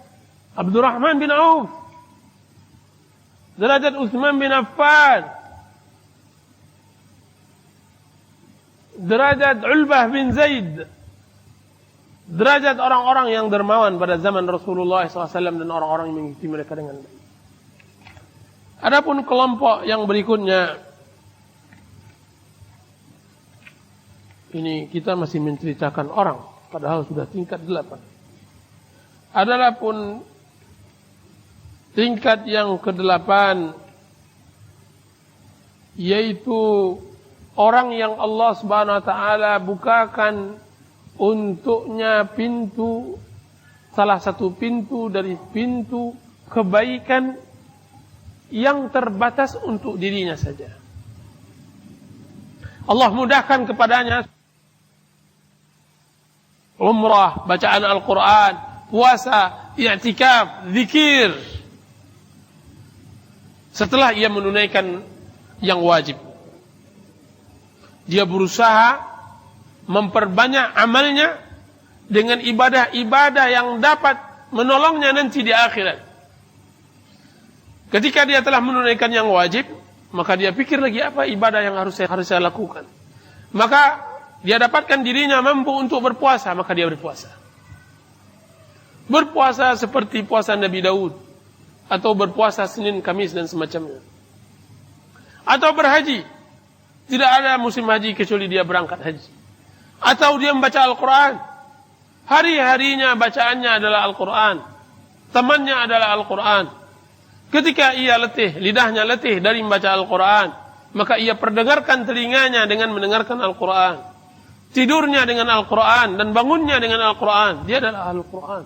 Abdurrahman bin Auf, derajat Utsman bin Affan, derajat Ulbah bin Zaid, derajat orang-orang yang dermawan pada zaman Rasulullah SAW dan orang-orang yang mengikuti mereka dengan baik. Adapun kelompok yang berikutnya, ini kita masih menceritakan orang, padahal sudah tingkat 8. Adalah pun tingkat yang ke-8, yaitu orang yang Allah Subhanahu wa taala bukakan untuknya pintu, salah satu pintu dari pintu kebaikan yang terbatas untuk dirinya saja. Allah mudahkan kepadanya umrah, bacaan Al-Quran, puasa, i'tikaf, zikir. Setelah ia menunaikan yang wajib, dia berusaha memperbanyak amalnya dengan ibadah-ibadah yang dapat menolongnya nanti di akhirat. Ketika dia telah menunaikan yang wajib, maka dia pikir lagi apa ibadah yang harus saya lakukan. Maka dia dapatkan dirinya mampu untuk berpuasa, maka dia berpuasa. Berpuasa seperti puasa Nabi Daud, atau berpuasa Senin, Kamis dan semacamnya. Atau berhaji, tidak ada musim haji kecuali dia berangkat haji. Atau dia membaca Al-Quran, hari-harinya bacaannya adalah Al-Quran, temannya adalah Al-Quran. Ketika ia letih, lidahnya letih dari membaca Al-Quran, maka ia perdengarkan telinganya dengan mendengarkan Al-Quran. Tidurnya dengan Al-Quran dan bangunnya dengan Al-Quran. Dia adalah Al-Quran.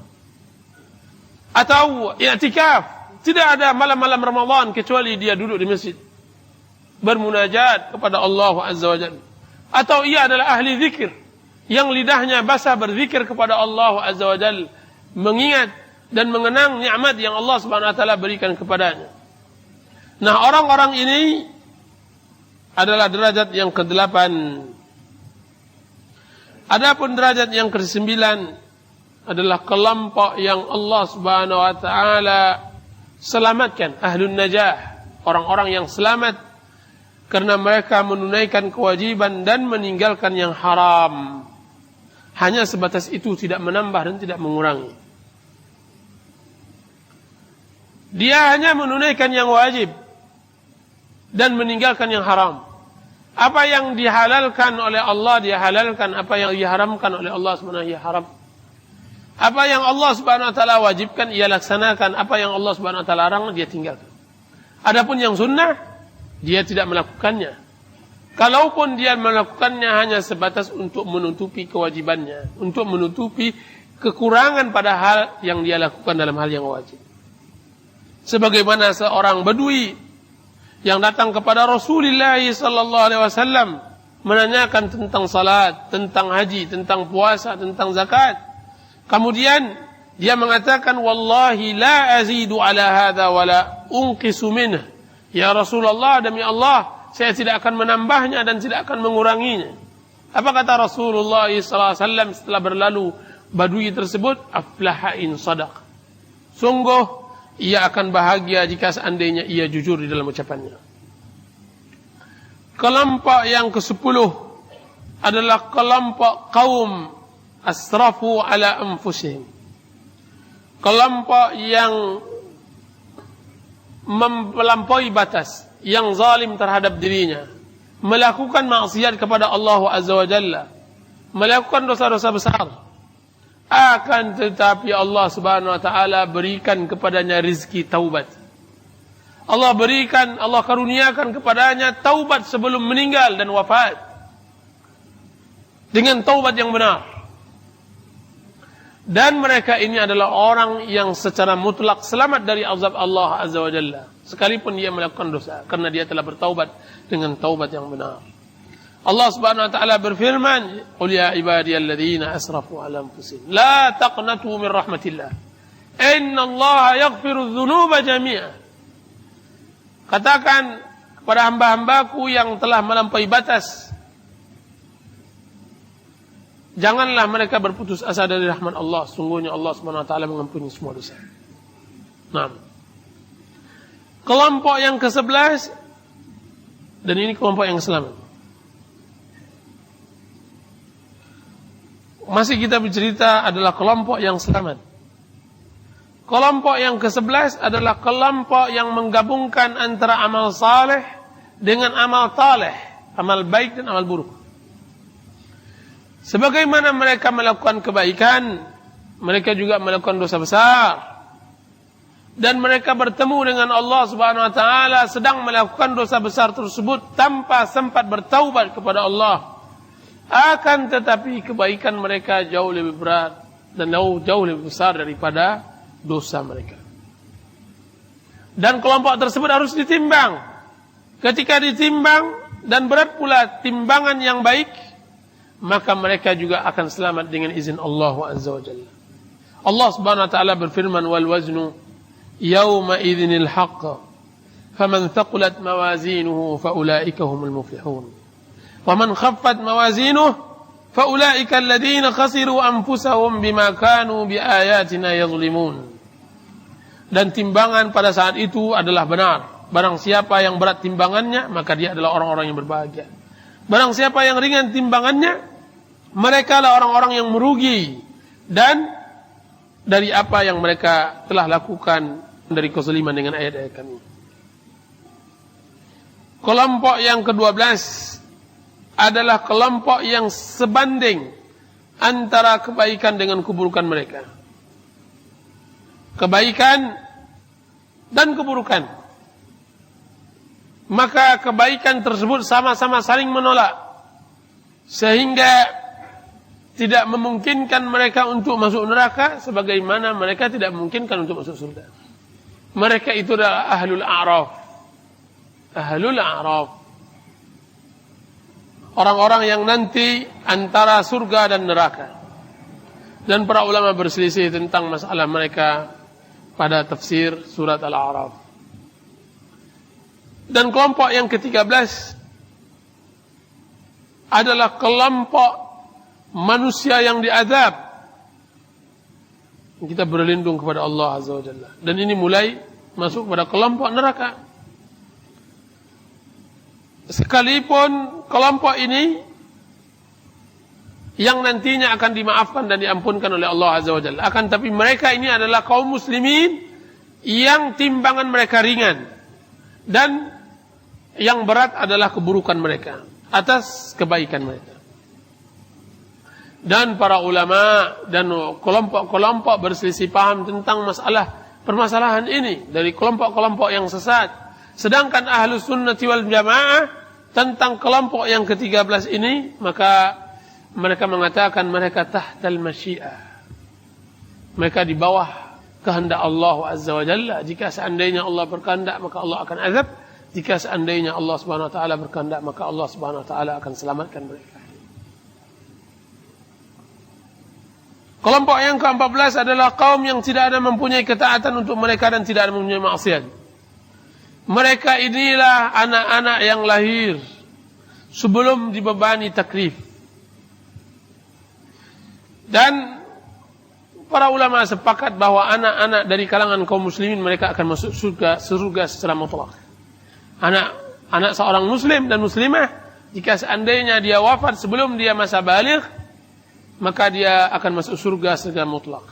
Atau i'tikaf, tidak ada malam-malam Ramadan kecuali dia duduk di masjid bermunajat kepada Allah Azza wa Jalla. Atau ia adalah ahli zikir yang lidahnya basah berzikir kepada Allah Azza wa Jalla, mengingat dan mengenang nikmat yang Allah Subhanahu wa taala berikan kepadanya. Nah, orang-orang ini adalah derajat yang ke-8. Adapun derajat yang ke-9 adalah kelompok yang Allah Subhanahu wa taala selamatkan, ahlun najah, orang-orang yang selamat karena mereka menunaikan kewajiban dan meninggalkan yang haram. Hanya sebatas itu, tidak menambah dan tidak mengurangi. Dia hanya menunaikan yang wajib dan meninggalkan yang haram. Apa yang dihalalkan oleh Allah dia halalkan, apa yang diharamkan oleh Allah Subhanahu wa taala ia haram. Apa yang Allah Subhanahu wa taala wajibkan ia laksanakan, apa yang Allah Subhanahu wa taala larang dia tinggalkan. Adapun yang sunnah dia tidak melakukannya. Kalaupun dia melakukannya hanya sebatas untuk menutupi kewajibannya, untuk menutupi kekurangan pada hal yang dia lakukan dalam hal yang wajib. Sebagaimana seorang badui yang datang kepada Rasulullah sallallahu alaihi wasallam menanyakan tentang salat, tentang haji, tentang puasa, tentang zakat. Kemudian dia mengatakan, "Wallahi la azidu ala hadza wa la unqisu minhu." Ya Rasulullah, demi Allah, saya tidak akan menambahnya dan tidak akan menguranginya. Apa kata Rasulullah sallallahu alaihi wasallam setelah berlalu badui tersebut? "Aflaha in shadaq." Sungguh ia akan bahagia jika seandainya ia jujur di dalam ucapannya. Kelompok yang ke-10 adalah kelompok kaum asrafu ala anfusihim. Kelompok yang melampaui batas, yang zalim terhadap dirinya, melakukan maksiat kepada Allah Azza wa Jalla, melakukan dosa-dosa besar. Akan tetapi Allah Subhanahu wa taala berikan kepadanya rizki taubat. Allah karuniakan kepadanya taubat sebelum meninggal dan wafat. dengan taubat yang benar. Dan mereka ini adalah orang yang secara mutlak selamat dari azab Allah Azza wa Jalla, sekalipun dia melakukan dosa, karena dia telah bertaubat dengan taubat yang benar. Allah Subhanahu wa taala berfirman, "Qul ya ibadiyalladzina asrafu 'ala anfusihim la taqnatu min rahmatillah. Innallaha yaghfiru dzunuba jami'a." Katakan kepada hamba-hambaku yang telah melampaui batas, janganlah mereka berputus asa dari rahmat Allah. Sungguhnya Allah Subhanahu wa taala mengampuni semua dosa. Nah, kelompok yang ke-11, dan ini kelompok yang selamat. Masih kita bercerita adalah kelompok yang selamat. Kelompok yang ke-11 adalah kelompok yang menggabungkan antara amal saleh dengan amal taleh, amal baik dan amal buruk. Sebagaimana mereka melakukan kebaikan, mereka juga melakukan dosa besar. Dan mereka bertemu dengan Allah Subhanahu wa taala sedang melakukan dosa besar tersebut tanpa sempat bertaubat kepada Allah. Akan tetapi kebaikan mereka jauh lebih berat dan jauh lebih besar daripada dosa mereka. Dan kelompok tersebut harus ditimbang. Ketika ditimbang dan berat pula timbangan yang baik, maka mereka juga akan selamat dengan izin Allah Azza wa Jalla. Allah Subhanahu wa taala berfirman, "Wal waznu yawma idzinil haqq. Faman thaqulat mawazinuhu faulaika humul muflihun. ومن خفت موازينه فأولئك الذين خسروا أنفسهم بما كانوا بآياتنا يظلمون." Dan timbangan pada saat itu adalah benar. Barang siapa yang berat timbangannya, maka dia adalah orang-orang yang berbahagia. Barang siapa yang ringan timbangannya, mereka adalah orang-orang yang merugi dan dari apa yang mereka telah lakukan dari kezaliman dengan ayat-ayat kami. Kelompok yang ke-12 adalah kelompok yang sebanding antara kebaikan dengan keburukan mereka. Kebaikan dan keburukan. Maka kebaikan tersebut sama-sama saling menolak, sehingga tidak memungkinkan mereka untuk masuk neraka, sebagaimana mereka tidak memungkinkan untuk masuk surga. Mereka itu adalah ahlul a'raf. Ahlul a'raf. Orang-orang yang nanti antara surga dan neraka. Dan para ulama berselisih tentang masalah mereka pada tafsir surat Al-A'raf. Dan kelompok yang ke-13 adalah kelompok manusia yang diazab. Kita berlindung kepada Allah Azza wa Jalla. Dan ini mulai masuk pada kelompok neraka. Sekalipun kelompok ini yang nantinya akan dimaafkan dan diampunkan oleh Allah Azza wa Jalla, akan tapi mereka ini adalah kaum muslimin yang timbangan mereka ringan dan yang berat adalah keburukan mereka atas kebaikan mereka. Dan para ulama dan kelompok-kelompok berselisih paham tentang permasalahan ini dari kelompok-kelompok yang sesat. Sedangkan ahlus sunnati wal jamaah tentang kelompok yang ke-13 ini, maka mereka mengatakan mereka tahtal masyiah. Mereka di bawah kehendak Allah Azza wa Jalla. Jika seandainya Allah berkehendak, maka Allah akan azab. Jika seandainya Allah Subhanahu wa taala berkehendak, maka Allah Subhanahu wa taala akan selamatkan mereka. Kelompok yang ke-14 adalah kaum yang tidak ada mempunyai ketaatan untuk mereka dan tidak ada mempunyai maksiat. Mereka inilah anak-anak yang lahir sebelum dibebani taklif. Dan para ulama sepakat bahwa anak-anak dari kalangan kaum muslimin mereka akan masuk surga secara mutlak. Anak seorang muslim dan muslimah, jika seandainya dia wafat sebelum dia masa baligh, maka dia akan masuk surga secara mutlak.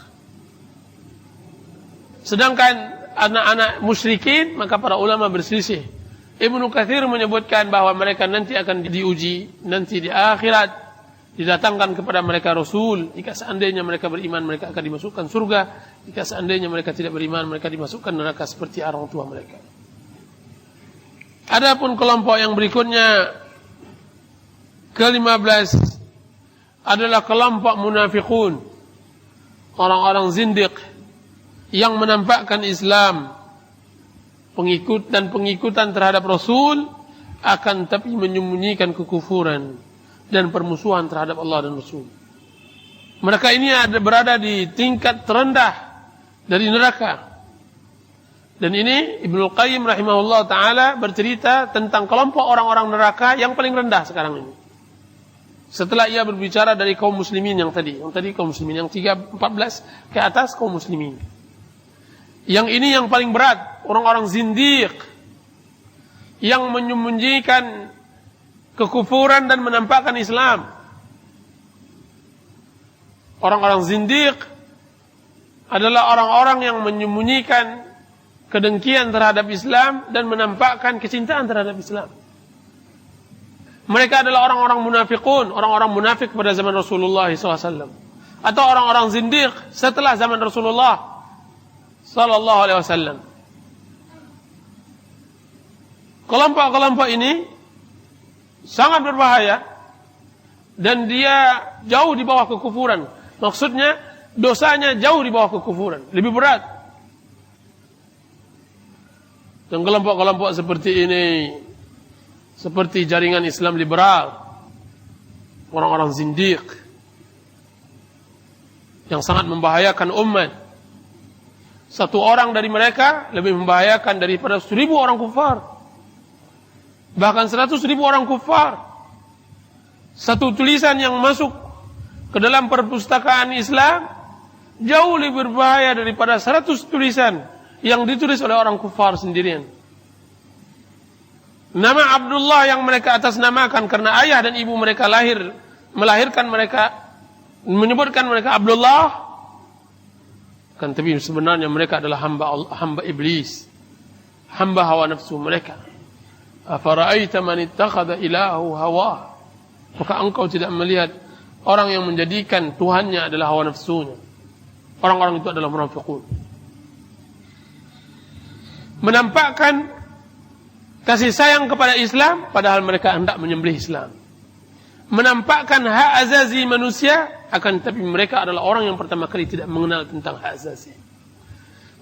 Sedangkan anak-anak musyrikin, maka para ulama berselisih. Ibnu Katsir menyebutkan bahwa mereka nanti akan diuji, nanti di akhirat didatangkan kepada mereka Rasul. Jika seandainya mereka beriman, mereka akan dimasukkan surga. Jika seandainya mereka tidak beriman, mereka dimasukkan neraka seperti orang tua mereka. Adapun kelompok yang berikutnya, ke-15, adalah kelompok munafikun, orang-orang zindiq yang menampakkan Islam, pengikutan terhadap Rasul, akan tapi menyembunyikan kekufuran dan permusuhan terhadap Allah dan Rasul. Mereka ini berada di tingkat terendah dari neraka. Dan ini Ibnu Qayyim rahimahullah ta'ala bercerita tentang kelompok orang-orang neraka yang paling rendah sekarang ini. Setelah ia berbicara dari kaum muslimin yang tadi kaum muslimin yang 14 ke atas kaum muslimin. Yang ini yang paling berat, orang-orang zindiq yang menyembunyikan kekufuran dan menampakkan Islam. Orang-orang zindiq adalah orang-orang yang menyembunyikan kedengkian terhadap Islam dan menampakkan kecintaan terhadap Islam. Mereka adalah orang-orang munafikun, orang-orang munafik pada zaman Rasulullah SAW, atau orang-orang zindiq setelah zaman Rasulullah SAW. Kelompok-kelompok ini sangat berbahaya dan dia jauh di bawah kekufuran. Maksudnya dosanya jauh di bawah kekufuran, lebih berat. Dan kelompok-kelompok seperti ini, seperti jaringan Islam liberal, orang-orang zindiq yang sangat membahayakan umat. Satu orang dari mereka lebih membahayakan daripada 1000 orang kufar, bahkan 100.000 orang kufar. Satu tulisan yang masuk ke dalam perpustakaan Islam jauh lebih berbahaya daripada 100 tulisan yang ditulis oleh orang kufar sendirian. Nama Abdullah yang mereka atasnamakan karena ayah dan ibu mereka melahirkan mereka, menyebutkan mereka Abdullah, kan tapi sebenarnya mereka adalah hamba iblis, hamba hawa nafsu mereka. Afara'aita man ittakhadha ilahahu hawa? Maka engkau tidak melihat orang yang menjadikan Tuhannya adalah hawa nafsunya. Orang-orang itu adalah munafiqun. Menampakkan kasih sayang kepada Islam padahal mereka hendak menyembelih Islam. Menampakkan hak azazi manusia akan tapi mereka adalah orang yang pertama kali tidak mengenal tentang hak azazi.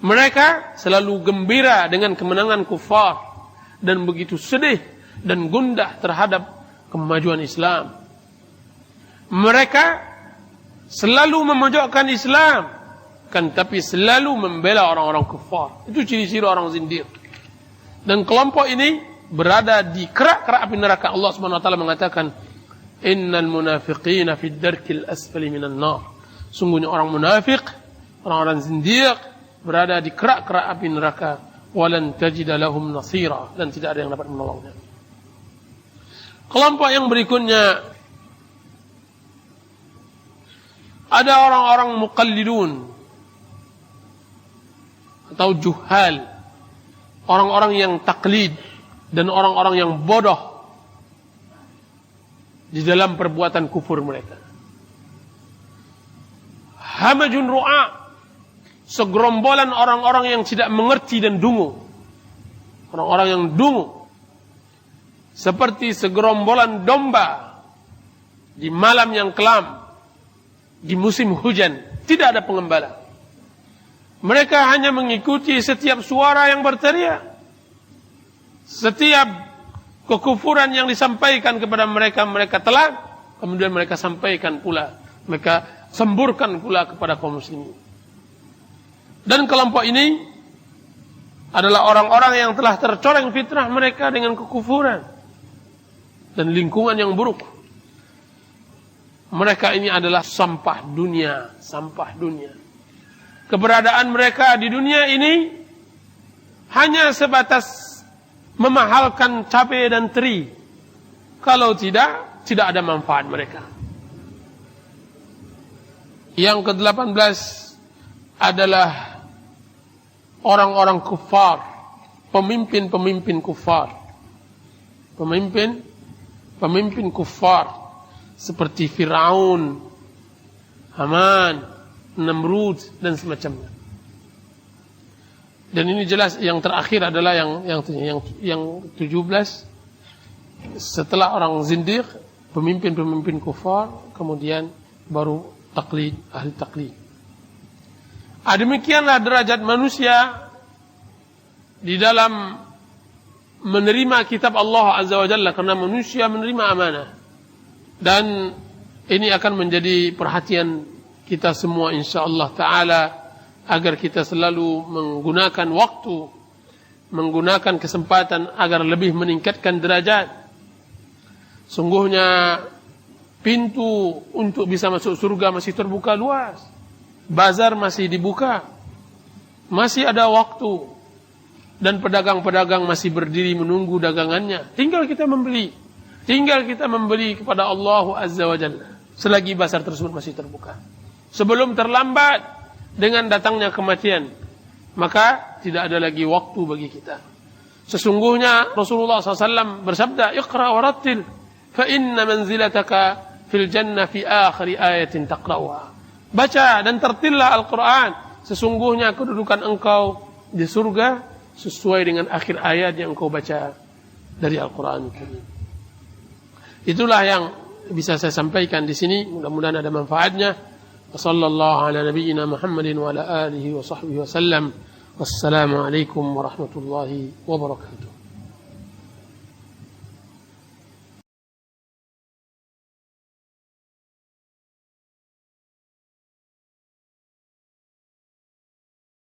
Mereka selalu gembira dengan kemenangan kufar dan begitu sedih dan gundah terhadap kemajuan Islam. Mereka selalu memojokkan Islam, kan tapi selalu membela orang-orang kufar. Itu ciri-ciri orang zindiq. Dan kelompok ini berada di kerak-kerak api neraka. Allah Subhanahu wa taala mengatakan, "Innal munafiqina fid darkil asfali minan nar." Sungguhnya orang munafik, orang-orang zindiq berada di kerak-kerak api neraka. Walan tajida lahum nasira, dan tidak ada yang dapat menolongnya. Kelompok yang berikutnya ada orang-orang muqallidun atau juhal, orang-orang yang taklid dan orang-orang yang bodoh di dalam perbuatan kufur mereka. Hamajun ru'a, segerombolan orang-orang yang tidak mengerti dan dungu. Orang-orang yang dungu seperti segerombolan domba di malam yang kelam, di musim hujan, tidak ada pengembala. Mereka hanya mengikuti setiap suara yang berteriak, setiap kekufuran yang disampaikan kepada mereka, mereka telan, kemudian mereka sampaikan pula, mereka semburkan pula kepada kaum muslimin. Dan kelompok ini adalah orang-orang yang telah tercoreng fitrah mereka dengan kekufuran dan lingkungan yang buruk. Mereka ini adalah sampah dunia, sampah dunia. Keberadaan mereka di dunia ini hanya sebatas memahalkan cabai dan teri. Kalau tidak, tidak ada manfaat mereka. Yang ke-18 adalah orang-orang kufar, pemimpin-pemimpin kufar. Pemimpin kufar seperti Firaun, Haman, Namrud dan semacamnya. Dan ini jelas yang terakhir adalah yang 17 setelah orang zindiq pemimpin-pemimpin kufar, kemudian baru taklid, ahli taklid. Demikianlah derajat manusia di dalam menerima kitab Allah Azza wa Jalla, karena manusia menerima amanah. Dan ini akan menjadi perhatian kita semua insyaallah ta'ala, agar kita selalu menggunakan waktu, menggunakan kesempatan agar lebih meningkatkan derajat. Sungguhnya pintu untuk bisa masuk surga masih terbuka luas. Bazar masih dibuka. Masih ada waktu. Dan pedagang-pedagang masih berdiri menunggu dagangannya. Tinggal kita membeli. Tinggal kita membeli kepada Allah Azza wa Jalla. Selagi bazar tersebut masih terbuka. Sebelum terlambat dengan datangnya kematian, maka tidak ada lagi waktu bagi kita. Sesungguhnya Rasulullah SAW bersabda, "Iqra wa rattil, fa inna manzilataka fil jannah fi akhir ayatin taqra'uha." Baca dan tertillah Al-Quran. Sesungguhnya kedudukan engkau di surga sesuai dengan akhir ayat yang engkau baca dari Al-Quran. Itulah yang bisa saya sampaikan di sini. Mudah-mudahan ada manfaatnya. Wassallallahu ala nabiyyina Muhammadin wa ala alihi wa sahbihi wa sallam. Wassalamu alaikum warahmatullahi wabarakatuh.